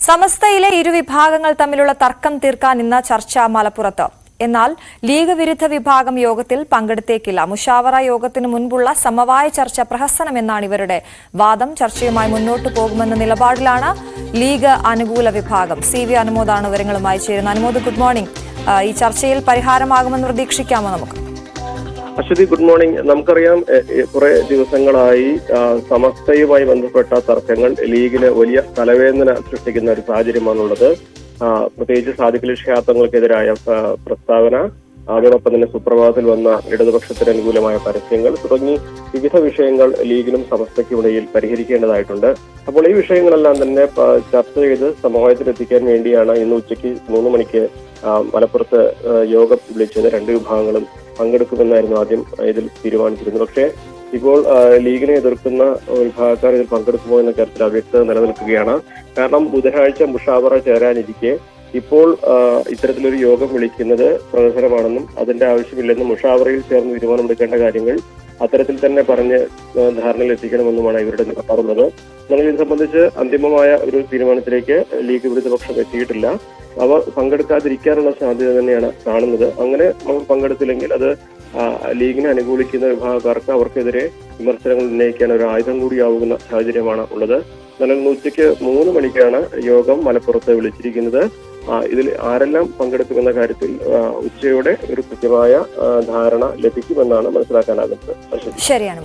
സമസ്തയിലെ ഇരുവിഭാഗങ്ങൾ തമ്മിലുള്ള തർക്കം തീർക്കാൻ ഇന്ന് ചർച്ച മലപ്പുറത്ത്. എന്നാൽ ലീഗ് വിരുദ്ധ വിഭാഗം യോഗത്തിൽ പങ്കെടുത്തേക്കില്ല. മുഷാവറ യോഗത്തിന് മുൻപുള്ള സമവായ ചർച്ച പ്രഹസനമെന്നാണ് ഇവരുടെ വാദം. ചർച്ചയുമായി മുന്നോട്ടു പോകുമെന്ന നിലപാടിലാണ് ലീഗ് അനുകൂല വിഭാഗം. CV അനുമോദാണ് വിവരങ്ങളുമായി ചേരുന്നത്. Anumod, good morning. ഈ ചർച്ചയിൽ പരിഹാരമാകുമെന്ന് പ്രതീക്ഷിക്കാമോ നമുക്ക്? Aswathy, good morning. നമുക്കറിയാം, കുറെ ദിവസങ്ങളായി സമസ്തയുമായി ബന്ധപ്പെട്ട തർക്കങ്ങൾ ലീഗിന് വലിയ തലവേദന സൃഷ്ടിക്കുന്ന ഒരു സാഹചര്യമാണുള്ളത്. പ്രത്യേകിച്ച് സാദിഖലി ശിഹാബ് തങ്ങൾക്കെതിരായ പ്രസ്താവന, അതോടൊപ്പം തന്നെ സുപ്രഭാതത്തിൽ വന്ന ഇടതുപക്ഷത്തിന് അനുകൂലമായ പരസ്യങ്ങൾ തുടങ്ങി വിവിധ വിഷയങ്ങൾ ലീഗിനും സമസ്തയ്ക്കുമിടയിൽ പരിഹരിക്കേണ്ടതായിട്ടുണ്ട്. അപ്പോൾ ഈ വിഷയങ്ങളെല്ലാം തന്നെ ചർച്ച ചെയ്ത് സമവായത്തിലെത്തിക്കാൻ വേണ്ടിയാണ് ഇന്ന് ഉച്ചയ്ക്ക് 3 മണിക്ക് മലപ്പുറത്ത് യോഗം വിളിച്ചത്. രണ്ട് വിഭാഗങ്ങളും പങ്കെടുക്കുമെന്നായിരുന്നു ആദ്യം ഇതിൽ തീരുമാനിച്ചിരുന്നത്. പക്ഷേ ഇപ്പോൾ ലീഗിനെ എതിർക്കുന്ന വിഭാഗക്കാർ ഇതിൽ പങ്കെടുക്കുമോ എന്ന കാര്യത്തിൽ അവ്യക്തത നിലനിൽക്കുകയാണ്. കാരണം ബുധനാഴ്ച മുഷാവറ ചേരാനിരിക്കെ ഇപ്പോൾ ഇത്തരത്തിലൊരു യോഗം വിളിക്കുന്നത് പ്രഹസനമാണെന്നും അതിന്റെ ആവശ്യമില്ലെന്നും മുഷാവറയിൽ ചേർന്ന് തീരുമാനമെടുക്കേണ്ട കാര്യങ്ങൾ അത്തരത്തിൽ തന്നെ പറഞ്ഞ് ധാരണയിൽ എത്തിക്കണമെന്നുമാണ് ഇവരുടെ നിലപാടുള്ളത്. എന്നാൽ ഇത് സംബന്ധിച്ച് അന്തിമമായ ഒരു തീരുമാനത്തിലേക്ക് ലീഗ് വിരുദ്ധപക്ഷം എത്തിയിട്ടില്ല. അവർ പങ്കെടുക്കാതിരിക്കാനുള്ള സാധ്യത തന്നെയാണ് കാണുന്നത്. അങ്ങനെ അവർ പങ്കെടുത്തില്ലെങ്കിൽ അത് ലീഗിനെ അനുകൂലിക്കുന്ന വിഭാഗക്കാർക്ക് അവർക്കെതിരെ വിമർശനങ്ങൾ ഉന്നയിക്കാൻ ഒരു ആയുധം കൂടിയാവുന്ന സാഹചര്യമാണ് ഉള്ളത്. എന്നാൽ ഉച്ചയ്ക്ക് 3 മണിക്കാണ് യോഗം മലപ്പുറത്ത് വിളിച്ചിരിക്കുന്നത്. ഇതിൽ ആരെല്ലാം പങ്കെടുക്കുമെന്ന കാര്യത്തിൽ ഉച്ചയോടെ ഒരു കൃത്യമായ ധാരണ ലഭിക്കുമെന്നാണ് മനസ്സിലാക്കാനാകുന്നത്. ശരിയാണ്.